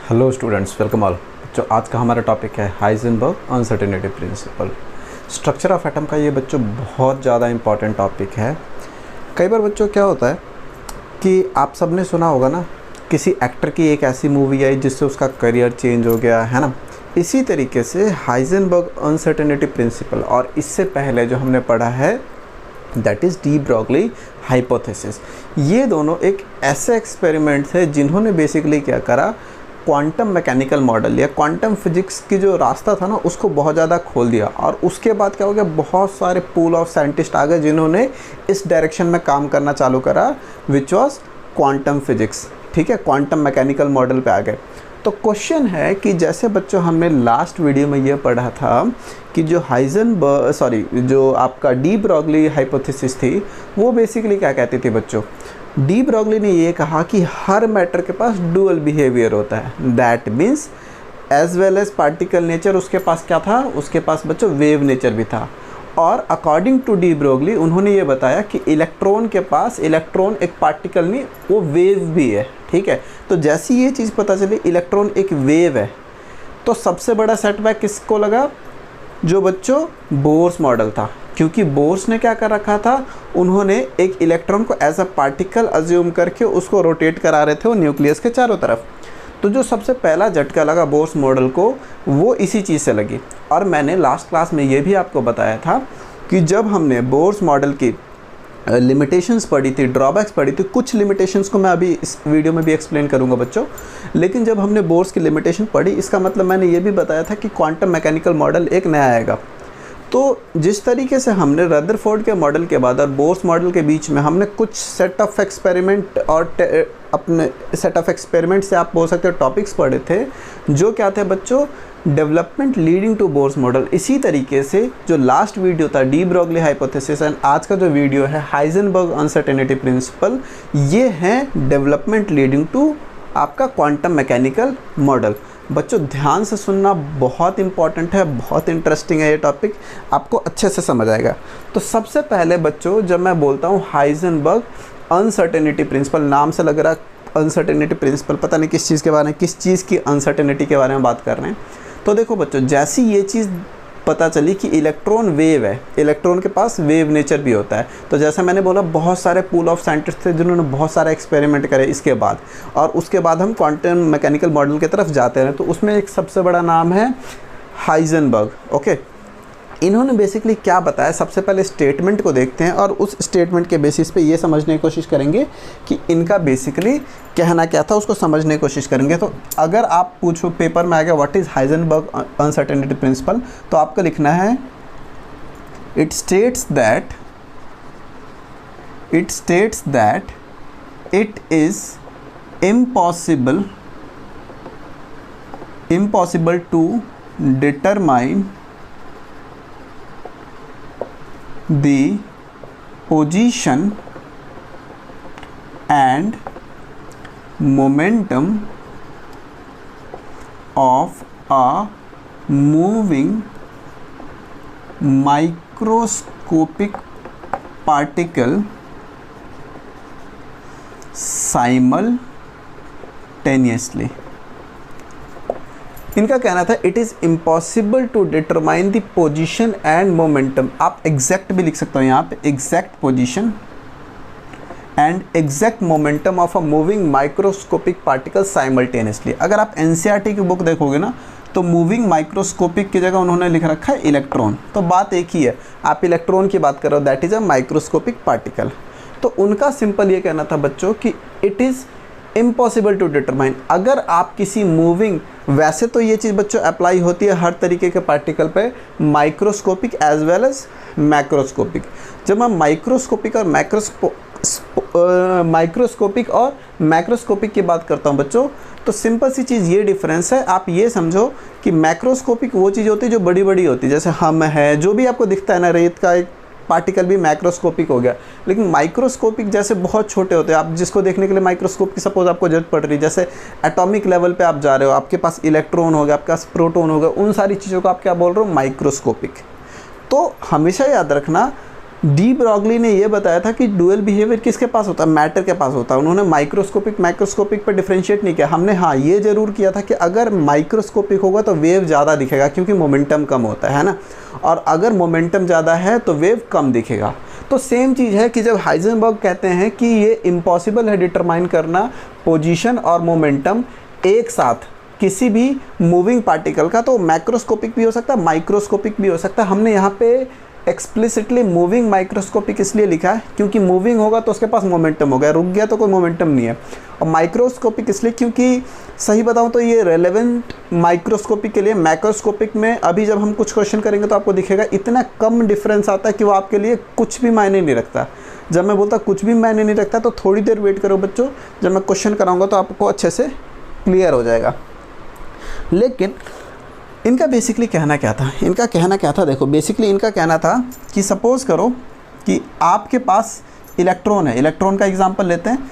Hello students, welcome all. जो आज का हमारा टॉपिक है Heisenberg uncertainty principal. Structure of atom का ये बच्चों बहुत ज़्यादा इंपॉर्टेंट टॉपिक है। कई बार बच्चों क्या होता है कि आप सबने सुना होगा ना, किसी एक्टर की एक ऐसी मूवी आई जिससे उसका करियर चेंज हो गया है ना। इसी तरीके से हाइजेनबर्ग अनसर्टेनिटी प्रिंसिपल और इससे पहले जो हमने पढ़ा है that is D Broglie hypothesis, ये दोनों एक ऐसे एक्सपेरिमेंट थे जिन्होंने बेसिकली क्या करा, क्वांटम मैकेनिकल मॉडल या क्वांटम फिजिक्स की जो रास्ता था ना उसको बहुत ज़्यादा खोल दिया। और उसके बाद क्या हो गया, बहुत सारे पूल ऑफ साइंटिस्ट आ गए जिन्होंने इस डायरेक्शन में काम करना चालू करा, विच वॉज क्वांटम फिजिक्स। ठीक है, क्वांटम मैकेनिकल मॉडल पे आ गए। तो क्वेश्चन है कि जैसे बच्चों हमने लास्ट वीडियो में ये पढ़ा था कि जो आपका डी ब्रॉगली हाइपोथेसिस थी वो बेसिकली क्या कहती थी बच्चों, डी ब्रॉगली ने ये कहा कि हर मैटर के पास डुअल बिहेवियर होता है। That means as well as particle nature उसके पास क्या था, उसके पास बच्चों वेव नेचर भी था। और अकॉर्डिंग टू डी ब्रॉगली उन्होंने ये बताया कि इलेक्ट्रॉन के पास, इलेक्ट्रॉन एक पार्टिकल नहीं, वो वेव भी है। ठीक है, तो जैसी ये चीज़ पता चली इलेक्ट्रॉन एक वेव है, तो सबसे बड़ा सेटबैक किसको लगा, जो बच्चों बोर्स मॉडल था। क्योंकि बोर्स ने क्या कर रखा था, उन्होंने एक इलेक्ट्रॉन को एज अ पार्टिकल अज्यूम करके उसको रोटेट करा रहे थे वो न्यूक्लियस के चारों तरफ। तो जो सबसे पहला झटका लगा बोर्स मॉडल को वो इसी चीज़ से लगी। और मैंने लास्ट क्लास में ये भी आपको बताया था कि जब हमने बोर्स मॉडल की लिमिटेशंस पढ़ी थी, ड्रॉबैक्स पढ़ी थी, कुछ लिमिटेशंस को मैं अभी इस वीडियो में भी एक्सप्लेन करूंगा बच्चों। लेकिन जब हमने बोर्स की लिमिटेशन पढ़ी, इसका मतलब मैंने ये भी बताया था कि क्वांटम मैकेनिकल मॉडल एक नया आएगा। तो जिस तरीके से हमने रदरफोर्ड के मॉडल के बाद और बोर्स मॉडल के बीच में हमने कुछ सेट ऑफ एक्सपेरिमेंट और अपने सेट ऑफ एक्सपेरिमेंट से आप बोल सकते हो टॉपिक्स पढ़े थे, जो क्या थे बच्चों, development leading to Bohr's model. इसी तरीके से जो लास्ट वीडियो था डी ब्रॉगली हाइपोथेसिस एंड आज का जो वीडियो है हाइजेनबर्ग अनसर्टेनिटी प्रिंसिपल, ये है डेवलपमेंट लीडिंग टू आपका क्वांटम मैकेनिकल मॉडल। बच्चों ध्यान से सुनना बहुत इंपॉर्टेंट है, बहुत इंटरेस्टिंग है ये टॉपिक, आपको अच्छे से समझ आएगा। तो सबसे पहले बच्चों जब मैं बोलता हूँ हाइजेनबर्ग अनसर्टेनिटी प्रिंसिपल, नाम से लग रहा अनसर्टेनिटी प्रिंसिपल, पता नहीं किस चीज़ के बारे में, किस चीज़ की अनसर्टेनिटी के बारे में बात कर रहे हैं। तो देखो बच्चों, जैसी ये चीज़ पता चली कि इलेक्ट्रॉन वेव है, इलेक्ट्रॉन के पास वेव नेचर भी होता है, तो जैसा मैंने बोला बहुत सारे पूल ऑफ साइंटिस्ट थे जिन्होंने बहुत सारे एक्सपेरिमेंट करे इसके बाद, और उसके बाद हम क्वांटम मैकेनिकल मॉडल की तरफ जाते हैं। तो उसमें एक सबसे बड़ा नाम है हाइजेनबर्ग। ओके, इन्होंने बेसिकली क्या बताया, सबसे पहले स्टेटमेंट को देखते हैं और उस स्टेटमेंट के बेसिस पे ये समझने की कोशिश करेंगे कि इनका बेसिकली कहना क्या था, उसको समझने की कोशिश करेंगे। तो अगर आप पूछो पेपर में आ गया what is Heisenberg uncertainty principal, तो आपको लिखना है it states that it is impossible to determine the position and momentum of a moving microscopic particle simultaneously। इनका कहना था it is impossible to determine the position and momentum, आप exact भी लिख सकते हो यहाँ पे, exact position and exact momentum of a moving microscopic particle simultaneously. अगर आप एनसीईआरटी की बुक देखोगे ना तो मूविंग माइक्रोस्कोपिक की जगह उन्होंने लिख रखा है इलेक्ट्रॉन, तो बात एक ही है, आप इलेक्ट्रॉन की बात कर रहे हो, that is a microscopic particle. तो उनका सिंपल ये कहना था बच्चों कि it is impossible to determine. अगर आप किसी मूविंग, वैसे तो ये चीज़ बच्चों अप्लाई होती है हर तरीके के पार्टिकल पे, microscopic as well as macroscopic. जब मैं माइक्रोस्कोपिक और मैक्रोस्कोपिक की बात करता हूँ बच्चों, तो सिंपल सी चीज़ ये डिफरेंस है। आप ये समझो कि मैक्रोस्कोपिक वो चीज़ होती है जो बड़ी बड़ी होती है, जैसे हम है, जो भी आपको दिखता है ना, रेत का एक पार्टिकल भी मैक्रोस्कोपिक हो गया। लेकिन माइक्रोस्कोपिक जैसे बहुत छोटे होते हैं, आप जिसको देखने के लिए माइक्रोस्कोप की सपोज आपको जरूरत पड़ रही है, जैसे एटॉमिक लेवल पे आप जा रहे हो, आपके पास इलेक्ट्रॉन हो गया, आपके पास प्रोटॉन हो गया, उन सारी चीज़ों को आप क्या बोल रहे हो, माइक्रोस्कोपिक। तो हमेशा याद रखना डी ब्रॉगली ने ये बताया था कि डुअल बिहेवियर किसके पास होता है, मैटर के पास होता है। उन्होंने माइक्रोस्कोपिक मैक्रोस्कोपिक पर डिफ्रेंशिएट नहीं किया। हमने हाँ ये ज़रूर किया था कि अगर माइक्रोस्कोपिक होगा तो वेव ज़्यादा दिखेगा क्योंकि मोमेंटम कम होता है ना, और अगर मोमेंटम ज़्यादा है तो वेव कम दिखेगा। तो सेम चीज़ है कि जब हाइजेनबर्ग कहते हैं कि ये इम्पॉसिबल है डिटरमाइन करना पोजीशन और मोमेंटम एक साथ किसी भी मूविंग पार्टिकल का, तो मैक्रोस्कोपिक भी हो सकता है माइक्रोस्कोपिक भी हो सकता है। हमने यहाँ पे एक्सप्लिसिटली मूविंग माइक्रोस्कोपिक इसलिए लिखा है क्योंकि मूविंग होगा तो उसके पास मोमेंटम होगा, रुक गया तो कोई मोमेंटम नहीं है। और माइक्रोस्कोपिक इसलिए क्योंकि सही बताऊं तो ये रेलेवेंट माइक्रोस्कोपिक के लिए, मैक्रोस्कोपिक में अभी जब हम कुछ क्वेश्चन करेंगे तो आपको दिखेगा इतना कम डिफरेंस आता है कि वो आपके लिए कुछ भी मायने नहीं रखता। जब मैं बोलता कुछ भी मायने नहीं रखता तो थोड़ी देर वेट करो बच्चों, जब मैं क्वेश्चन कराऊंगा तो आपको अच्छे से क्लियर हो जाएगा। लेकिन इनका बेसिकली कहना क्या था, इनका कहना क्या था, देखो बेसिकली इनका कहना था कि सपोज़ करो कि आपके पास इलेक्ट्रॉन है, इलेक्ट्रॉन का एग्जांपल लेते हैं।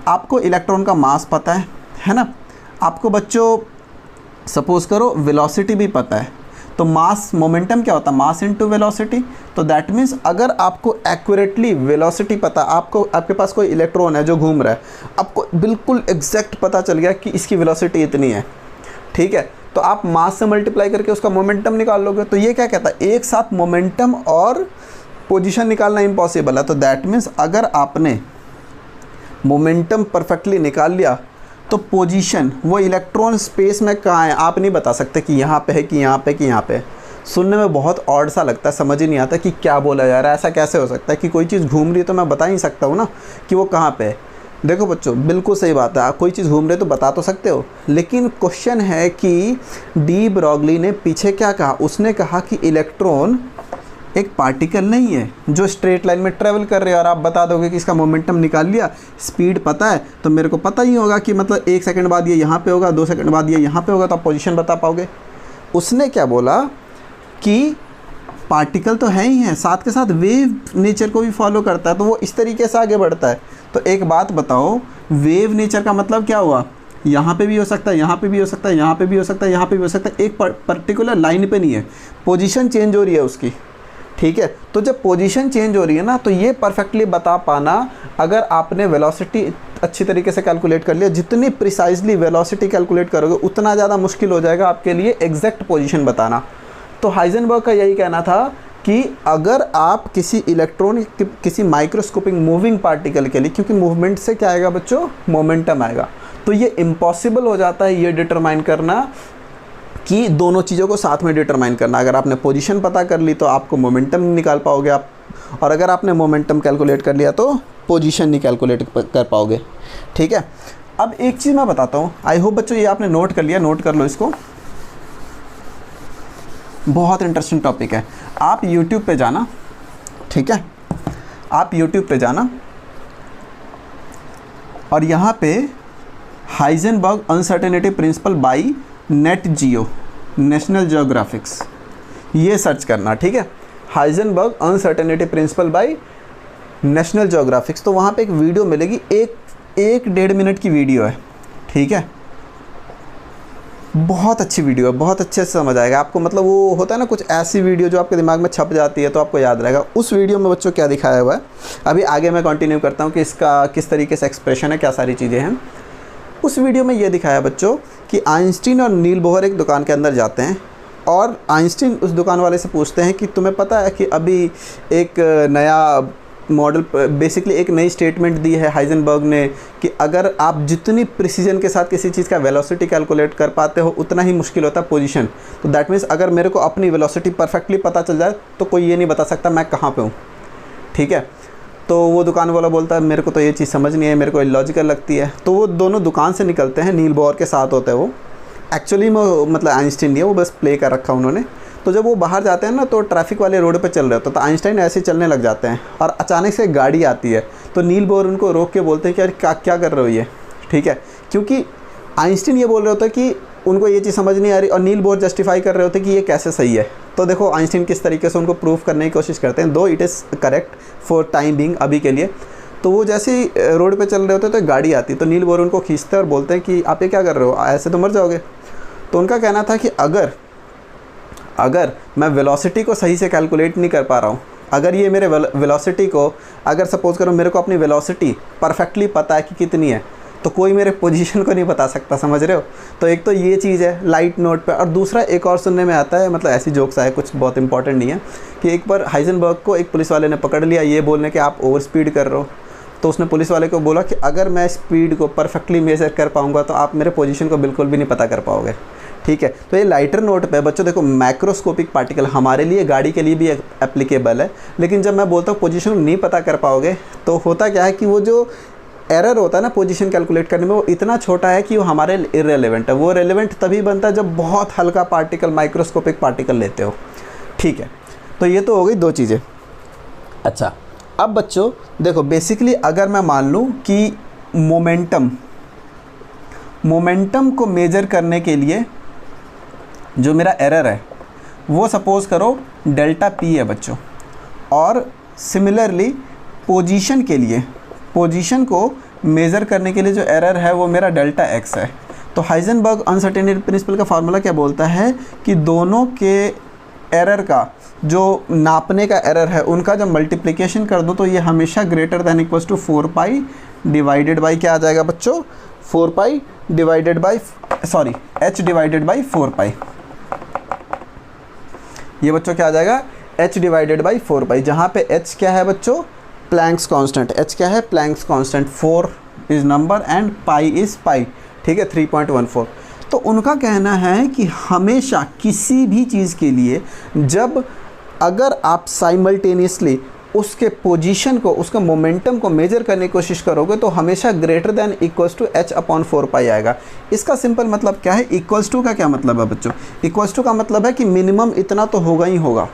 आपको इलेक्ट्रॉन का मास पता है ना, आपको बच्चों सपोज़ करो वेलोसिटी भी पता है। तो मास मोमेंटम क्या होता है, मास इनटू वेलोसिटी। तो दैट मीन्स अगर आपको एक्यूरेटली वेलोसिटी पता, आपके पास कोई इलेक्ट्रॉन है जो घूम रहा है, आपको बिल्कुल एग्जैक्ट पता चल गया कि इसकी वेलोसिटी इतनी है, ठीक है, तो आप मास से मल्टीप्लाई करके उसका मोमेंटम निकाल लोगे। तो ये क्या कहता है, एक साथ मोमेंटम और पोजीशन निकालना इम्पॉसिबल है। तो दैट मीन्स अगर आपने मोमेंटम परफेक्टली निकाल लिया तो पोजीशन, वो इलेक्ट्रॉन स्पेस में कहाँ है आप नहीं बता सकते कि यहाँ पे है कि यहाँ पे कि यहाँ पे। सुनने में बहुत ऑड सा लगता है, समझ ही नहीं आता कि क्या बोला जा रहा है। ऐसा कैसे हो सकता है कि कोई चीज़ घूम रही है तो मैं बता ही सकता हूँ ना कि वो कहाँ पे है। देखो बच्चों बिल्कुल सही बात है, आप कोई चीज़ घूम रहे तो बता तो सकते हो, लेकिन क्वेश्चन है कि डी ब्रॉगली ने पीछे क्या कहा, उसने कहा कि इलेक्ट्रॉन एक पार्टिकल नहीं है जो स्ट्रेट लाइन में ट्रेवल कर रहे हैं और आप बता दोगे कि इसका मोमेंटम निकाल लिया, स्पीड पता है तो मेरे को पता ही होगा कि मतलब 1 सेकंड बाद ये यहाँ पे होगा, 2 सेकंड बाद ये यहाँ पे होगा, तो आप पोजीशन बता पाओगे। उसने क्या बोला कि पार्टिकल तो है ही है, साथ के साथ वेव नेचर को भी फॉलो करता है, तो वो इस तरीके से आगे बढ़ता है। तो एक बात बताओ, वेव नेचर का मतलब क्या हुआ, यहाँ पे भी हो सकता है, यहाँ पे भी हो सकता है, यहाँ पे भी हो सकता है, यहाँ पे भी हो सकता है, एक पर्टिकुलर लाइन पे नहीं है, पोजीशन चेंज हो रही है उसकी, ठीक है। तो जब पोजीशन चेंज हो रही है ना, तो ये परफेक्टली बता पाना, अगर आपने वेलोसिटी अच्छी तरीके से कैलकुलेट कर लिया, जितनी प्रिसाइजली वेलोसिटी कैलकुलेट करोगे उतना ज़्यादा मुश्किल हो जाएगा आपके लिए एग्जैक्ट पोजीशन बताना। तो हाइजेनबर्ग का यही कहना था कि अगर आप किसी इलेक्ट्रॉन, किसी माइक्रोस्कोपिक मूविंग पार्टिकल के लिए, क्योंकि मूवमेंट से क्या आएगा बच्चों, मोमेंटम आएगा, तो ये इम्पॉसिबल हो जाता है ये डिटरमाइन करना कि दोनों चीज़ों को साथ में डिटरमाइन करना। अगर आपने पोजीशन पता कर ली तो आपको मोमेंटम निकाल पाओगे आप, और अगर आपने मोमेंटम कैलकुलेट कर लिया तो पोजीशन नहीं कैलकुलेट कर पाओगे, ठीक है। अब एक चीज़ मैं बताता हूँ, आई होप बच्चों ये आपने नोट कर लिया, नोट कर लो इसको, बहुत इंटरेस्टिंग टॉपिक है। आप YouTube पे जाना, ठीक है, आप YouTube पे जाना और यहाँ पे Heisenberg uncertainty principal by net Jio, national geographics, ये सर्च करना, ठीक है, Heisenberg uncertainty principal by national geographics. तो वहाँ पे एक वीडियो मिलेगी, एक 1.5 मिनट की वीडियो है, ठीक है, बहुत अच्छी वीडियो है, बहुत अच्छे से समझ आएगा आपको। मतलब वो होता है ना कुछ ऐसी वीडियो जो आपके दिमाग में छप जाती है तो आपको याद रहेगा। उस वीडियो में बच्चों क्या दिखाया हुआ है, अभी आगे मैं कंटिन्यू करता हूँ कि इसका किस तरीके से एक्सप्रेशन है, क्या सारी चीज़ें हैं। उस वीडियो में ये दिखाया बच्चों कि आइंस्टीन और नील बोहर एक दुकान के अंदर जाते हैं और आइंस्टीन उस दुकान वाले से पूछते हैं कि तुम्हें पता है कि अभी एक नया मॉडल, बेसिकली एक नई स्टेटमेंट दी है हाइजेनबर्ग ने कि अगर आप जितनी प्रिसीजन के साथ किसी चीज़ का वेलोसिटी कैलकुलेट कर पाते हो उतना ही मुश्किल होता है पोजीशन। तो दैट मीन्स अगर मेरे को अपनी वेलोसिटी परफेक्टली पता चल जाए तो कोई ये नहीं बता सकता मैं कहाँ पे हूँ, ठीक है। तो वो दुकान वाला बोलता है मेरे को तो ये चीज़ समझ नहीं है, मेरे को इलॉजिकल लगती है। तो वो दोनों दुकान से निकलते हैं, नील बोहर के साथ होता है वो, एक्चुअली में मतलब आइंस्टीन नहीं है, वो बस प्ले कर रखा उन्होंने। तो जब वो बाहर जाते हैं ना तो ट्रैफिक वाले रोड पे चल रहे होते, तो आइंस्टाइन ऐसे ही चलने लग जाते हैं और अचानक से एक गाड़ी आती है। तो नील बोहर उनको रोक के बोलते हैं कि यार क्या कर रहे हो ये, ठीक है, क्योंकि आइंस्टीन ये बोल रहे होते हैं कि उनको ये चीज़ समझ नहीं आ रही और नील बोहर जस्टिफाई कर रहे होते कि ये कैसे सही है। तो देखो आइंस्टीन किस तरीके से उनको प्रूफ करने की कोशिश करते हैं, दो it is correct for time being, अभी के लिए। तो वो जैसे ही रोड पे चल रहे होते तो गाड़ी आती, तो नील बोहर उनको खींचते हैं और बोलते हैं कि आप ये क्या कर रहे हो, ऐसे तो मर जाओगे। तो उनका कहना था कि अगर मैं वेलोसिटी को सही से कैलकुलेट नहीं कर पा रहा हूँ अगर ये मेरे वेलोसिटी को, अगर सपोज करो मेरे को अपनी वेलोसिटी परफेक्टली पता है कि कितनी है, तो कोई मेरे पोजीशन को नहीं बता सकता, समझ रहे हो। तो एक तो ये चीज़ है लाइट नोट पे। और दूसरा एक और सुनने में आता है, मतलब ऐसी जोक्स आए, कुछ बहुत इंपॉर्टेंट नहीं है, कि एक बार हाइजेनबर्ग को एक पुलिस वाले ने पकड़ लिया ये बोलने कि आप ओवर स्पीड कर रहे हो। तो उसने पुलिस वाले को बोला कि अगर मैं स्पीड को परफेक्टली मेजर कर पाऊँगा तो आप मेरे पोजीशन को बिल्कुल भी नहीं पता कर पाओगे, ठीक है। तो ये लाइटर नोट पे बच्चों देखो, मैक्रोस्कोपिक पार्टिकल हमारे लिए, गाड़ी के लिए भी एप्लीकेबल है, लेकिन जब मैं बोलता हूँ पोजीशन नहीं पता कर पाओगे, तो होता क्या है कि वो जो एरर होता है ना पोजीशन कैलकुलेट करने में, वो इतना छोटा है कि वो हमारे इररेलेवेंट है। वो रेलेवेंट तभी बनता है जब बहुत हल्का पार्टिकल, माइक्रोस्कोपिक पार्टिकल लेते हो, ठीक है। तो ये तो हो गई दो चीज़ें। अच्छा, अब बच्चों देखो, बेसिकली अगर मैं मान लूँ कि मोमेंटम को मेजर करने के लिए जो मेरा एरर है वो सपोज करो डेल्टा पी है बच्चों, और सिमिलरली पोजीशन के लिए, पोजीशन को मेज़र करने के लिए जो एरर है वो मेरा डेल्टा एक्स है। तो हाइजेनबर्ग अनसर्टेनिटी प्रिंसिपल का फार्मूला क्या बोलता है कि दोनों के एरर का, जो नापने का एरर है, उनका जब मल्टीप्लिकेशन कर दो तो ये हमेशा greater than equals to 4 pi divided by क्या आ जाएगा बच्चों, 4 pi divided by, sorry h divided by 4 pi. ये बच्चों क्या आ जाएगा, h डिवाइडेड बाई 4 पाई, जहाँ पे h क्या है बच्चों, प्लैंक्स कांस्टेंट। h क्या है, Planck's constant. 4 is number and pi is पाई, ठीक है, 3.14। तो उनका कहना है कि हमेशा किसी भी चीज़ के लिए जब अगर आप साइमल्टेनियसली उसके पोजीशन को, उसका मोमेंटम को मेजर करने की कोशिश करोगे तो हमेशा greater than equals to h upon 4 pi आएगा। इसका सिंपल मतलब क्या है, इक्वल्स टू का क्या मतलब है बच्चों, इक्वल्स टू का मतलब है कि मिनिमम इतना तो होगा ही होगा,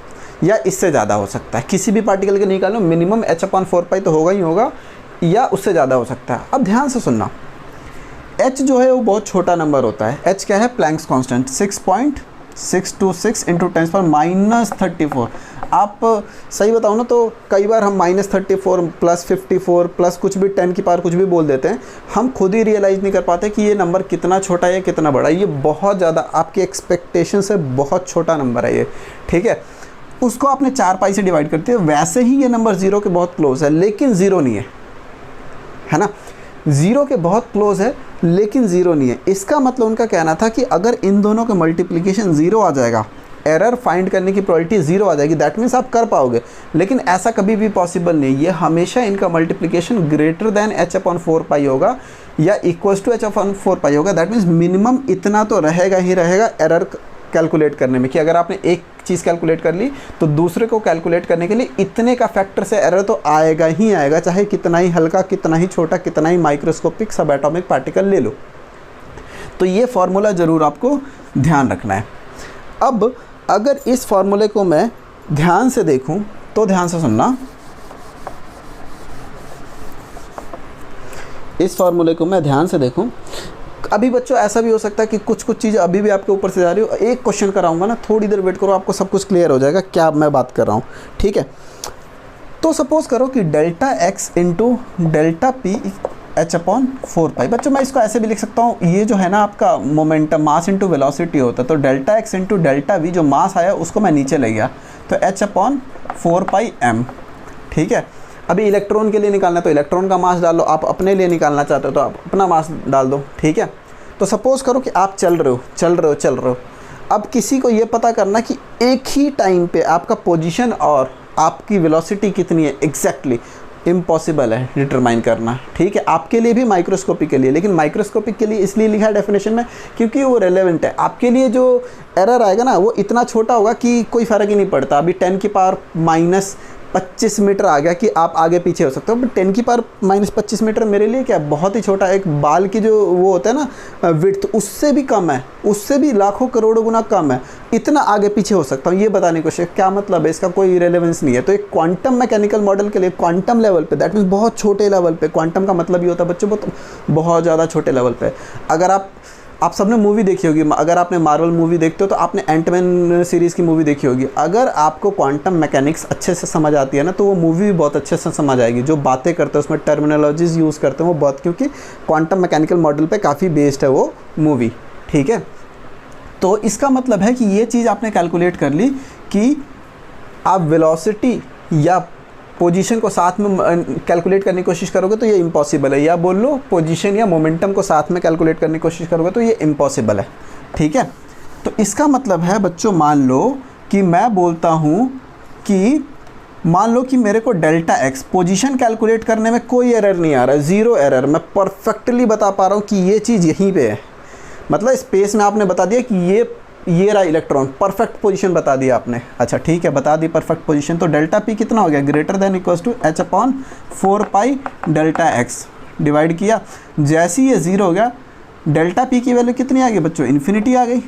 या इससे ज़्यादा हो सकता है। किसी भी पार्टिकल के निकालो, मिनिमम h अपॉन 4 पाई तो होगा ही होगा, या उससे ज़्यादा हो सकता है। अब ध्यान से सुनना, h जो है वो बहुत छोटा नंबर होता है। h क्या है, प्लैंक्स कांस्टेंट 6.626 इंटू 10⁻34। आप सही बताओ ना तो कई बार हम -34 प्लस 54 प्लस कुछ भी 10 की पावर कुछ भी बोल देते हैं, हम खुद ही रियलाइज़ नहीं कर पाते कि ये नंबर कितना छोटा है, कितना बड़ा है। ये बहुत ज़्यादा आपकी एक्सपेक्टेशन से बहुत छोटा नंबर है ये, ठीक है। उसको आपने 4 पाई से डिवाइड करते हैं, वैसे ही ये नंबर 0 के बहुत क्लोज है, लेकिन 0 नहीं है ना, 0 के बहुत क्लोज है लेकिन 0 नहीं है। इसका मतलब उनका कहना था कि अगर इन दोनों का मल्टीप्लिकेशन 0 आ जाएगा, एरर फाइंड करने की प्रोबेबिलिटी 0 आ जाएगी, दैट मीन्स आप कर पाओगे। लेकिन ऐसा कभी भी पॉसिबल नहीं, ये हमेशा इनका multiplication greater than h upon 4 पाई होगा या इक्वल्स टू h अपॉन 4 पाई होगा। दैट मीन्स मिनिमम इतना तो रहेगा ही रहेगा एरर कैलकुलेट करने में, कि अगर आपने एक चीज़ कैलकुलेट कर ली तो दूसरे को कैलकुलेट करने के लिए इतने का फैक्टर से एरर तो आएगा ही आएगा, चाहे कितना ही हल्का, कितना ही छोटा, कितना ही माइक्रोस्कोपिक सब एटॉमिक पार्टिकल ले लो। तो ये फार्मूला ज़रूर आपको ध्यान रखना है। अब अगर इस फार्मूले को मैं ध्यान से देखूं तो ध्यान से सुनना, इस फार्मूले को मैं ध्यान से देखूं, अभी बच्चों ऐसा भी हो सकता है कि कुछ चीज़ें अभी भी आपके ऊपर से जा रही हो। एक क्वेश्चन कराऊंगा ना, थोड़ी देर वेट करो, आपको सब कुछ क्लियर हो जाएगा क्या मैं बात कर रहा हूँ, ठीक है। तो सपोज करो कि delta X into delta P h upon 4 पाई। बच्चों मैं इसको ऐसे भी लिख सकता हूँ, ये जो है ना आपका मोमेंटम, मास इंटू वेलोसिटी होता है, तो delta X into delta we, जो मास आया उसको मैं नीचे ले गया, तो h अपॉन 4 पाई m, ठीक है। अभी इलेक्ट्रॉन के लिए निकालना है तो इलेक्ट्रॉन का मास डाल लो, आप अपने लिए निकालना चाहते हो तो आप अपना मास डाल दो, ठीक है। तो सपोज़ करो कि आप चल रहे हो। अब किसी को ये पता करना कि एक ही टाइम पे आपका पोजीशन और आपकी वेलोसिटी कितनी है एग्जैक्टली, इम्पॉसिबल है डिटरमाइन करना, ठीक है। आपके लिए भी, माइक्रोस्कोपिक के लिए, लेकिन माइक्रोस्कोपिक के लिए इसलिए लिखा है डेफिनेशन में क्योंकि वो रेलेवेंट है। आपके लिए जो एरर आएगा ना वो इतना छोटा होगा कि कोई फ़र्क ही नहीं पड़ता। अभी 10 की पावर -25 मीटर आ गया कि आप आगे पीछे हो सकते हो, बट 10 की पावर -25 मीटर मेरे लिए क्या, बहुत ही छोटा, एक बाल की जो वो होता है ना विड्थ, उससे भी कम है, उससे भी लाखों करोड़ों गुना कम है, इतना आगे पीछे हो सकता हूँ। ये बताने की कोशिश, क्या मतलब है इसका, कोई रेलेवेंस नहीं है। तो एक क्वांटम मैकेनिकल मॉडल के लिए क्वांटम लेवल पे, दैट मीन्स बहुत छोटे लेवल पे, क्वांटम का मतलब ये होता है बच्चों बहुत ज़्यादा छोटे लेवल पे। अगर आप सबने मूवी देखी होगी, अगर आपने मार्वल मूवी देखते हो तो आपने एंटमैन सीरीज़ की मूवी देखी होगी। अगर आपको क्वांटम मैकेनिक्स अच्छे से समझ आती है ना तो वो मूवी भी बहुत अच्छे से समझ आएगी। जो बातें करते हैं उसमें टर्मिनोलॉजीज़ यूज़ करते हैं वो बहुत, क्योंकि क्वांटम मैकेनिकल मॉडल पे काफ़ी बेस्ड है वो मूवी, ठीक है। तो इसका मतलब है कि ये चीज़ आपने कैलकुलेट कर ली कि आप वेलोसिटी या पोजीशन को साथ में कैलकुलेट करने की कोशिश करोगे तो ये इम्पॉसिबल है, या बोल लो पोजीशन या मोमेंटम को साथ में कैलकुलेट करने की कोशिश करोगे तो ये इम्पॉसिबल है। ठीक है, तो इसका मतलब है बच्चों, मान लो कि मैं बोलता हूँ कि मान लो कि मेरे को डेल्टा एक्स पोजीशन कैलकुलेट करने में कोई एरर नहीं आ रहा है, ज़ीरो एरर, मैं परफेक्टली बता पा रहा हूँ कि ये चीज़ यहीं पे है। मतलब स्पेस में आपने बता दिया कि ये रहा इलेक्ट्रॉन, परफेक्ट पोजीशन बता दिया आपने। अच्छा ठीक है, बता दी परफेक्ट पोजीशन, तो डेल्टा पी कितना हो गया, greater than equals to H upon 4 pi delta X divide किया। जैसे ही ये ज़ीरो हो गया, डेल्टा पी की वैल्यू कितनी आ गई बच्चों, इन्फिनिटी आ गई।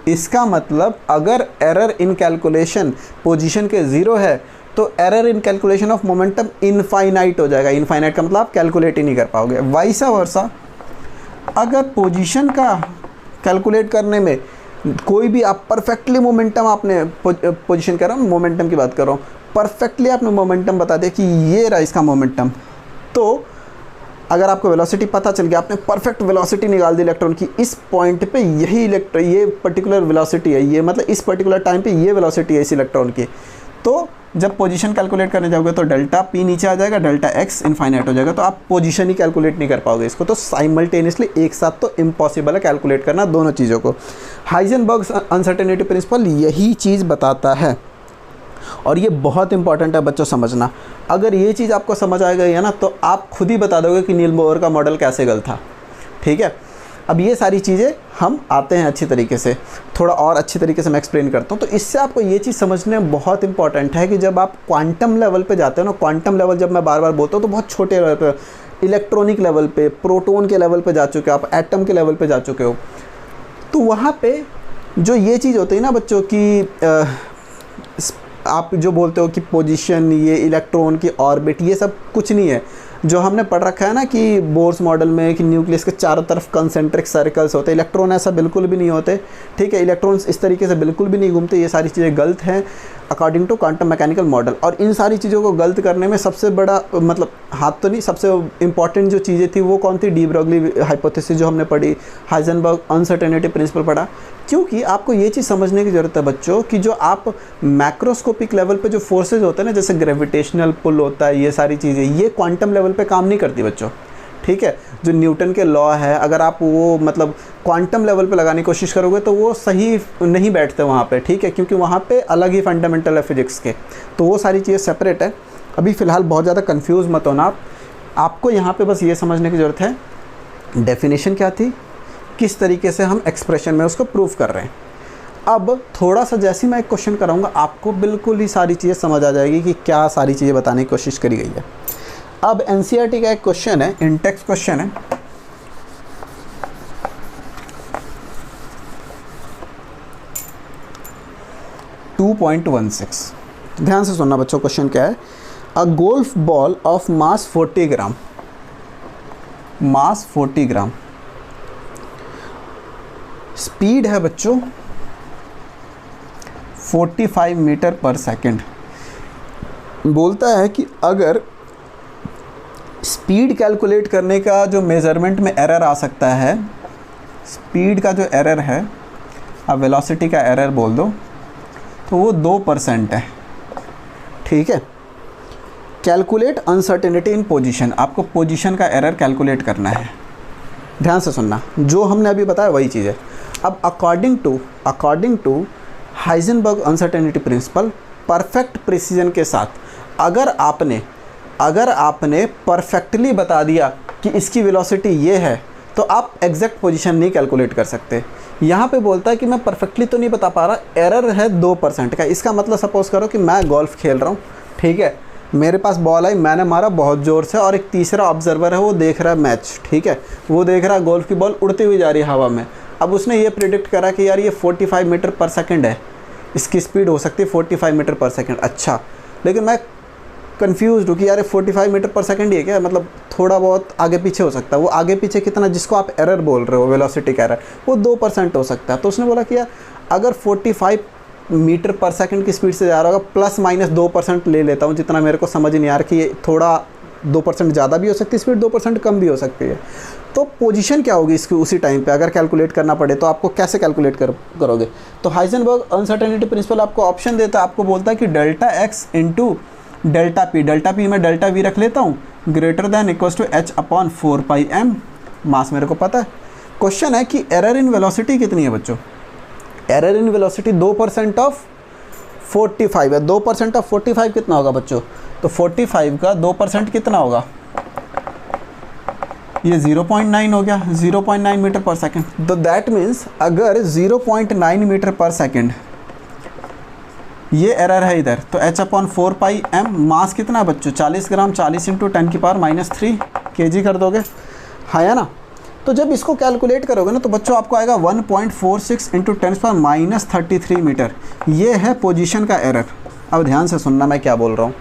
इसका मतलब अगर एरर इन कैलकुलेशन पोजीशन के ज़ीरो है तो error in calculation of momentum infinite हो जाएगा। इनफाइनाइट का मतलब आप कैलकुलेट ही नहीं कर पाओगे। वाइसा वर्सा, अगर पोजीशन का कैलकुलेट करने में कोई भी आप परफेक्टली मोमेंटम आपने पोजीशन कर रहा हूँ, मोमेंटम की बात कर रहा हूँ, परफेक्टली आपने मोमेंटम बता दिया कि ये रहा इसका मोमेंटम, तो अगर आपको वेलोसिटी पता चल गया, आपने परफेक्ट वेलोसिटी निकाल दी इलेक्ट्रॉन की, इस पॉइंट पे यही ये पर्टिकुलर वेलोसिटी है, ये मतलब इस पर्टिकुलर टाइम पे ये वेलोसिटी है इस इलेक्ट्रॉन की, तो जब पोजीशन कैलकुलेट करने जाओगे तो डेल्टा पी नीचे आ जाएगा, डेल्टा एक्स इनफाइनाइट हो जाएगा, तो आप पोजीशन ही कैलकुलेट नहीं कर पाओगे इसको। तो साइमल्टेनियसली एक साथ तो इम्पॉसिबल है कैलकुलेट करना दोनों चीज़ों को। हाइजेनबर्ग्स अनसर्टेनिटी प्रिंसिपल यही चीज़ बताता है, और ये बहुत इंपॉर्टेंट है बच्चों समझना। अगर ये चीज़ आपको समझ आ गई है ना, तो आप खुद ही बता दोगे कि नील बोहर का मॉडल कैसे गलत था। ठीक है, अब ये सारी चीज़ें हम आते हैं अच्छी तरीके से, थोड़ा और अच्छी तरीके से मैं एक्सप्लेन करता हूँ। तो इससे आपको ये चीज़ समझने में बहुत इंपॉर्टेंट है कि जब आप क्वांटम लेवल पे जाते हो ना, क्वांटम लेवल जब मैं बार बार बोलता हूँ तो बहुत छोटे लेवल पे, इलेक्ट्रॉनिक लेवल पे, प्रोटोन के लेवल पे जा चुके हो आप, एटम के लेवल पे जा चुके हो, तो वहाँ पे जो ये चीज़ होती है ना बच्चों की, आप जो बोलते हो कि पोजीशन, ये इलेक्ट्रॉन की ऑर्बिट, ये सब कुछ नहीं है। जो हमने पढ़ रखा है ना कि बोर्स मॉडल में कि न्यूक्लियस के चारों तरफ कंसेंट्रिक सर्कल्स होते हैं, इलेक्ट्रॉन ऐसा बिल्कुल भी नहीं होते। ठीक है, इलेक्ट्रॉन्स इस तरीके से बिल्कुल भी नहीं घूमते। ये सारी चीज़ें गलत हैं according to quantum mechanical model. और इन सारी चीज़ों को गलत करने में सबसे बड़ा मतलब हाथ तो नहीं, सबसे इंपॉर्टेंट जो चीज़ें थी वो कौन थी, डी ब्रोगली हाइपोथेसिस जो हमने पढ़ी, हाइजेनबर्ग अनसर्टेनिटी प्रिंसिपल पढ़ा। क्योंकि आपको ये चीज़ समझने की ज़रूरत है बच्चों कि जो आप मैक्रोस्कोपिक लेवल पे जो फोर्सेज होते हैं ना, जैसे ग्रेविटेशनल पुल होता है, ये सारी चीज़ें, ये क्वांटम लेवल पे काम नहीं करती बच्चों। ठीक है, जो न्यूटन के लॉ है, अगर आप वो मतलब क्वांटम लेवल पे लगाने की कोशिश करोगे तो वो सही नहीं बैठते वहाँ पे। ठीक है, क्योंकि वहाँ पे अलग ही फंडामेंटल है फिजिक्स के, तो वो सारी चीज़ें सेपरेट है। अभी फ़िलहाल बहुत ज़्यादा कंफ्यूज मत होना आप, आपको यहाँ पे बस ये समझने की ज़रूरत है डेफिनेशन क्या थी, किस तरीके से हम एक्सप्रेशन में उसको प्रूव कर रहे हैं। अब थोड़ा सा जैसे मैं एक क्वेश्चन कराऊंगा, आपको बिल्कुल ही सारी चीज़ें समझ आ जाएगी कि क्या सारी चीज़ें बताने की कोशिश करी गई है। अब एनसीईआरटी का एक क्वेश्चन है, इंटेक्स क्वेश्चन है, (2.16). ध्यान से सुनना बच्चों, क्वेश्चन क्या है, अ golf ball of mass 40 gram, mass 40 gram, speed है बच्चों 45 मीटर पर सेकंड। बोलता है कि अगर स्पीड कैलकुलेट करने का जो मेज़रमेंट में एरर आ सकता है, स्पीड का जो एरर है, अब वेलोसिटी का एरर बोल दो, तो वो 2% है। ठीक है, कैलकुलेट अनसर्टेनिटी इन पोजीशन, आपको पोजीशन का एरर कैलकुलेट करना है। ध्यान से सुनना, जो हमने अभी बताया वही चीज़ है। अब according to Heisenberg uncertainty principle, perfect precision के साथ अगर आपने परफेक्टली बता दिया कि इसकी वेलोसिटी ये है, तो आप एग्जैक्ट पोजीशन नहीं कैलकुलेट कर सकते। यहाँ पे बोलता है कि मैं परफेक्टली तो नहीं बता पा रहा, एरर है 2% का। इसका मतलब सपोज़ करो कि मैं गोल्फ खेल रहा हूँ, ठीक है, मेरे पास बॉल आई, मैंने मारा बहुत ज़ोर से, और एक तीसरा ऑब्जर्वर है, वो देख रहा है मैच। ठीक है, वो देख रहा है गोल्फ की बॉल उड़ती हुई जा रही है हवा में। अब उसने ये प्रिडिक्ट करा कि यार ये 45 मीटर पर सेकंड है, इसकी स्पीड हो सकती है 45 मीटर पर सेकंड। अच्छा, लेकिन मैं कंफ्यूज हूँ कि यार 45 मीटर पर सेकंड ही है क्या, मतलब थोड़ा बहुत आगे पीछे हो सकता है। वो आगे पीछे कितना, जिसको आप एरर बोल रहे हो, वेलोसिटी का एरर, वो 2% हो सकता है। तो उसने बोला कि यार अगर 45 मीटर पर सेकंड की स्पीड से जा रहा होगा, प्लस माइनस 2% ले लेता हूँ, जितना मेरे को समझ नहीं आ रहा कि ये थोड़ा 2% ज़्यादा भी हो सकती है स्पीड, 2% कम भी हो सकती है। तो पोजीशन क्या होगी इसकी उसी टाइम पे अगर कैलकुलेट करना पड़े, तो आपको कैसे कैलकुलेट करोगे। तो हाइजेनबर्ग अनसर्टेनिटी प्रिंसिपल आपको ऑप्शन देता है, आपको बोलता है कि delta X into delta P मैं डेल्टा वी रख लेता हूँ, greater than equals to H upon 4πm। Mass मेरे को पता है। क्वेश्चन है कि एरर इन वेलोसिटी कितनी है बच्चों। एरर इन वेलोसिटी 2% ऑफ 45 है। 2% ऑफ 45 कितना होगा बच्चों, तो 45 का 2% कितना होगा, ये 0.9 हो गया, 0.9 मीटर पर सेकंड। तो दैट मीन्स अगर 0.9 मीटर पर सेकंड ये एरर है इधर, तो h अपॉन 4πm, मास कितना है बच्चों 40 ग्राम, 40 इंटू 10⁻³ kg कर दोगे, है ना। तो जब इसको कैलकुलेट करोगे ना तो बच्चों आपको आएगा 1.46 इंटू 10⁻³ मीटर। ये है पोजीशन का एरर। अब ध्यान से सुनना मैं क्या बोल रहा हूँ।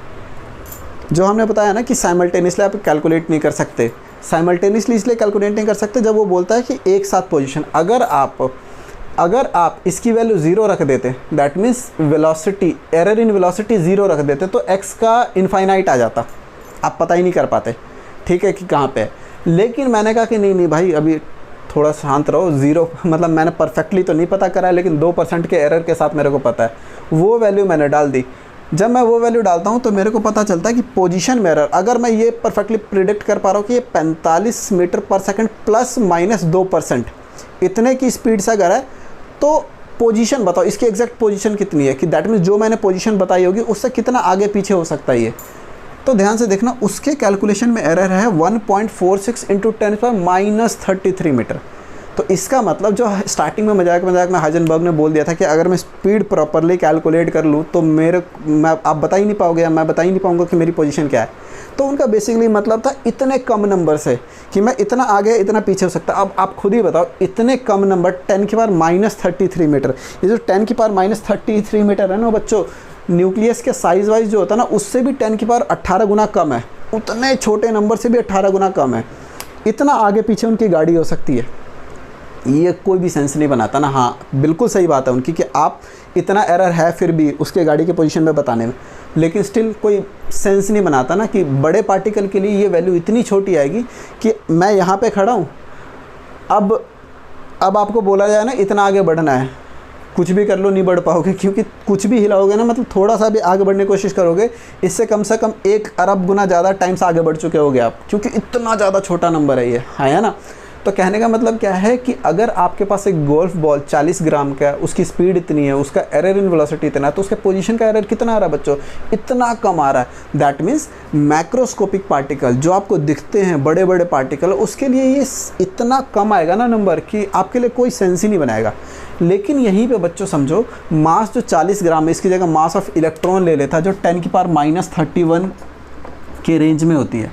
जो हमने बताया ना कि साइमल्टेनियसली आप कैलकुलेट नहीं कर सकते, साइमल्टेनियसली इसलिए कैलकुलेट नहीं कर सकते जब वो बोलता है कि एक साथ पोजीशन, अगर आप इसकी वैल्यू 0 रख देते, that means velocity, error in velocity 0 रख देते, तो x का इनफाइनाइट आ जाता, आप पता ही नहीं कर पाते, ठीक है, कि कहाँ पे है। लेकिन मैंने कहा कि नहीं भाई अभी थोड़ा शांत रहो, 0 मतलब मैंने परफेक्टली तो नहीं पता करा है, लेकिन 2% के एरर के साथ मेरे को पता है, वो वैल्यू मैंने डाल दी। जब मैं वो वैल्यू डालता हूँ तो मेरे को पता चलता है कि पोजीशन में एरर, अगर मैं ये परफेक्टली प्रिडिक्ट कर पा रहा हूँ कि ये 45 मीटर पर सेकंड प्लस माइनस 2% इतने की स्पीड से अगर है, तो पोजीशन बताओ इसकी एग्जैक्ट पोजीशन कितनी है, कि दैट मीन्स जो मैंने पोजीशन बताई होगी उससे कितना आगे पीछे हो सकता है ये। तो ध्यान से देखना, उसके कैलकुलेशन में एरर है 1.46 इंटू 10⁻³ मीटर। तो इसका मतलब जो स्टार्टिंग में मजाक में हाइजेनबर्ग ने बोल दिया था कि अगर मैं स्पीड प्रॉपरली कैलकुलेट कर लूँ तो आप बता ही नहीं पाओगे, या मैं बता ही नहीं पाऊँगा कि मेरी पोजीशन क्या है। तो उनका बेसिकली मतलब था इतने कम नंबर से कि मैं इतना आगे इतना पीछे हो सकता। अब आप खुद ही बताओ, इतने कम नंबर 10⁻³ मीटर, ये जो 10⁻³ मीटर है ना बच्चों, न्यूक्लियस के साइज़ वाइज जो होता है ना उससे भी 10⁻18 गुना कम है, उतने छोटे नंबर से भी 18 गुना कम है। इतना आगे पीछे उनकी गाड़ी हो सकती है, ये कोई भी सेंस नहीं बनाता ना। हाँ बिल्कुल सही बात है उनकी कि आप इतना एरर है फिर भी उसके गाड़ी के पोजीशन में बताने में, लेकिन स्टिल कोई सेंस नहीं बनाता ना कि बड़े पार्टिकल के लिए ये वैल्यू इतनी छोटी आएगी कि मैं यहाँ पे खड़ा हूँ, अब आपको बोला जाए ना इतना आगे बढ़ना है, कुछ भी कर लो नहीं बढ़ पाओगे, क्योंकि कुछ भी हिलाओगे ना, मतलब थोड़ा सा भी आगे बढ़ने की कोशिश करोगे, इससे कम से कम 1 अरब गुना ज़्यादा टाइम्स आगे बढ़ चुके होगे आप, क्योंकि इतना ज़्यादा छोटा नंबर है ये, है ना। तो कहने का मतलब क्या है कि अगर आपके पास एक गोल्फ बॉल 40 ग्राम का है, उसकी स्पीड इतनी है, उसका एरर इन वेलोसिटी इतना है, तो उसके पोजीशन का एरर कितना आ रहा है बच्चों, इतना कम आ रहा है। दैट मीन्स मैक्रोस्कोपिक पार्टिकल जो आपको दिखते हैं बड़े बड़े पार्टिकल, उसके लिए ये इतना कम आएगा ना नंबर कि आपके लिए कोई सेंस ही नहीं बनाएगा। लेकिन यहीं पे बच्चों समझो, मास जो 40 ग्राम है इसकी जगह मास ऑफ इलेक्ट्रॉन ले लेता जो 10⁻31 के रेंज में होती है,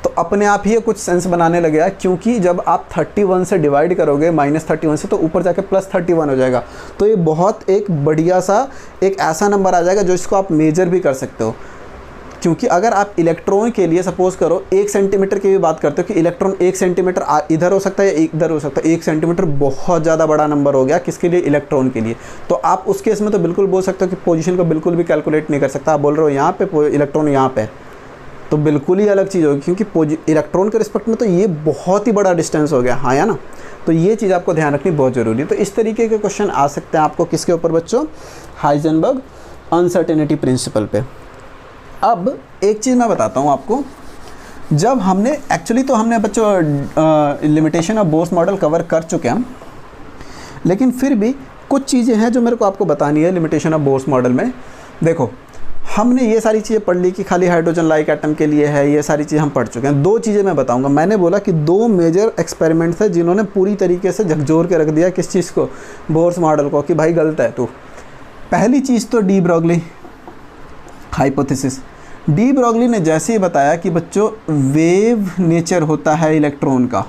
तो अपने आप ही ये कुछ सेंस बनाने लगेगा, क्योंकि जब आप 31 से डिवाइड करोगे -31 से, तो ऊपर जाके +31 हो जाएगा। तो ये बहुत एक बढ़िया सा एक ऐसा नंबर आ जाएगा जो इसको आप मेजर भी कर सकते हो। क्योंकि अगर आप इलेक्ट्रॉन के लिए सपोज करो 1 सेंटीमीटर की भी बात करते हो कि इलेक्ट्रॉन 1 सेंटीमीटर इधर हो सकता है या इधर हो सकता है, 1 सेंटीमीटर बहुत ज़्यादा बड़ा नंबर हो गया किसके लिए, इलेक्ट्रॉन के लिए। तो आप उस केस में तो बिल्कुल बोल सकते हो कि पोजीशन को बिल्कुल भी कैलकुलेट नहीं कर सकता। आप बोल रहे हो यहाँ पे इलेक्ट्रॉन यहाँ पे, तो बिल्कुल ही अलग चीज़ होगी, क्योंकि इलेक्ट्रॉन के रिस्पेक्ट में तो ये बहुत ही बड़ा डिस्टेंस हो गया, हाँ या ना। तो ये चीज़ आपको ध्यान रखनी बहुत ज़रूरी है। तो इस तरीके के क्वेश्चन आ सकते हैं आपको किसके ऊपर बच्चों, हाइजेनबर्ग अनसर्टेनिटी प्रिंसिपल पे। अब एक चीज़ मैं बताता हूँ आपको, जब हमने एक्चुअली तो हमने बच्चों limitation of Bohr's model cover कर चुके हैं, लेकिन फिर भी कुछ चीज़ें हैं जो मेरे को आपको बतानी है लिमिटेशन ऑफ बोर्स मॉडल में। देखो हमने ये सारी चीज़ें पढ़ ली कि खाली हाइड्रोजन लाइक एटम के लिए है, ये सारी चीज़ें हम पढ़ चुके हैं। 2 चीज़ें मैं बताऊंगा। मैंने बोला कि 2 मेजर एक्सपेरिमेंट्स है जिन्होंने पूरी तरीके से झकझोर के रख दिया किस चीज़ को, बोर्स मॉडल को, कि भाई गलत है तू। पहली चीज़ तो de Broglie hypothesis. De Broglie ने जैसे ही बताया कि बच्चों वेव नेचर होता है इलेक्ट्रॉन का,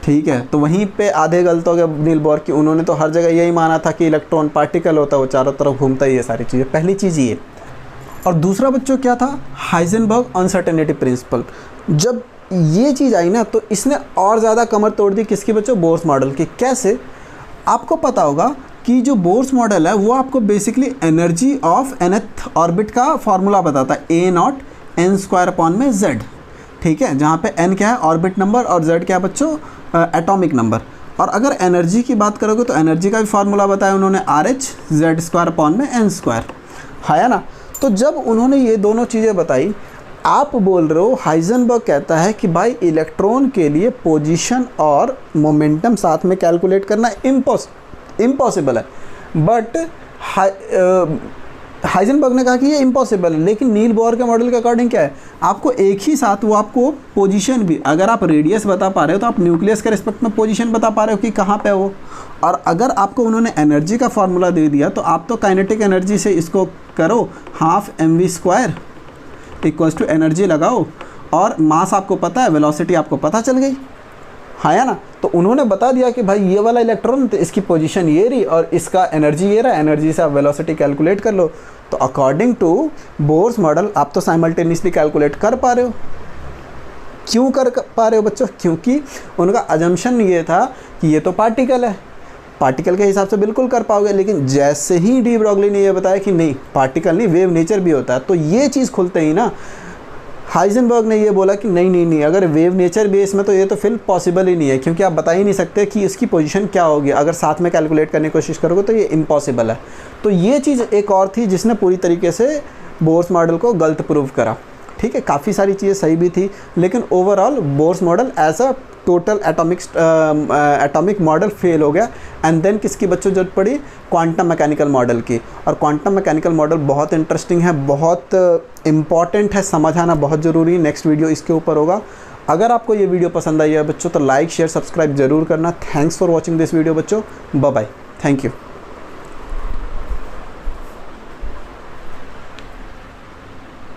ठीक है, तो वहीं पे आधे गलत हो गए नील बोर की। उन्होंने तो हर जगह यही माना था कि इलेक्ट्रॉन पार्टिकल होता है, वो चारों तरफ घूमता ही, ये सारी चीज़ें। पहली चीज़ ये। और दूसरा बच्चों क्या था, हाइजेनबर्ग अनसर्टेनिटी प्रिंसिपल। जब ये चीज़ आई ना तो इसने और ज़्यादा कमर तोड़ दी किसकी बच्चों, बोर्स मॉडल की। कैसे, आपको पता होगा कि जो बोर्स मॉडल है वो आपको basically energy of nth orbit का फार्मूला बताता है, A0 n²/z, ठीक है, जहाँ पे n क्या है ऑर्बिट नंबर और z क्या है बच्चों एटॉमिक नंबर। और अगर एनर्जी की बात करोगे तो एनर्जी का भी फार्मूला बताया उन्होंने, RH z² n², है ना। तो जब उन्होंने ये दोनों चीज़ें बताई, आप बोल रहे हो हाइजेनबर्ग कहता है कि भाई इलेक्ट्रॉन के लिए पोजीशन और मोमेंटम साथ में कैलकुलेट करना इम्पॉसिबल है, बट हाइजेनबर्ग ने कहा कि ये इम्पॉसिबल है। लेकिन नील बोर के मॉडल के अकॉर्डिंग क्या है, आपको एक ही साथ वो आपको पोजीशन भी, अगर आप रेडियस बता पा रहे हो तो आप न्यूक्लियस के रिस्पेक्ट में पोजीशन बता पा रहे हो कि कहाँ पे हो, और अगर आपको उन्होंने एनर्जी का फार्मूला दे दिया तो आप तो काइनेटिक एनर्जी से इसको करो, half mv² equals to energy लगाओ, और मास आपको पता है, वेलोसिटी आपको पता चल गई, है ना। तो उन्होंने बता दिया कि भाई ये वाला इलेक्ट्रॉन तो इसकी पोजीशन ये रही और इसका एनर्जी ये रहा, एनर्जी से आप वेलोसिटी कैलकुलेट कर लो। तो अकॉर्डिंग टू बोर्स मॉडल आप तो साइमल्टेनियसली कैलकुलेट कर पा रहे हो। क्यों कर पा रहे हो बच्चों? क्योंकि उनका अजम्पशन ये था कि ये तो पार्टिकल है, पार्टिकल के हिसाब से बिल्कुल कर पाओगे। लेकिन जैसे ही डी ब्रॉगली ने ये बताया कि नहीं, पार्टिकल नहीं, वेव नेचर भी होता है, तो ये चीज़ खुलते ही ना हाइजेनबर्ग ने ये बोला कि नहीं, अगर वेव नेचर बेस में तो ये तो फिर पॉसिबल ही नहीं है, क्योंकि आप बता ही नहीं सकते कि इसकी पोजीशन क्या होगी। अगर साथ में कैलकुलेट करने की कोशिश करोगे तो ये इम्पॉसिबल है। तो ये चीज़ एक और थी जिसने पूरी तरीके से बोर्स मॉडल को गलत प्रूव करा। ठीक है, काफ़ी सारी चीज़ें सही भी थी, लेकिन overall Bohr's model as a total atomic model fail हो गया। एंड देन किसकी बच्चों जरूरत पड़ी? क्वांटम मैकेनिकल मॉडल की। और क्वांटम मैकेनिकल मॉडल बहुत इंटरेस्टिंग है, बहुत इम्पॉर्टेंट है, समझ आना बहुत ज़रूरी है। नेक्स्ट वीडियो इसके ऊपर होगा। अगर आपको ये वीडियो पसंद आई है बच्चों तो लाइक शेयर सब्सक्राइब जरूर करना। Thanks for watching this video बच्चों, बाय बाय, थैंक यू।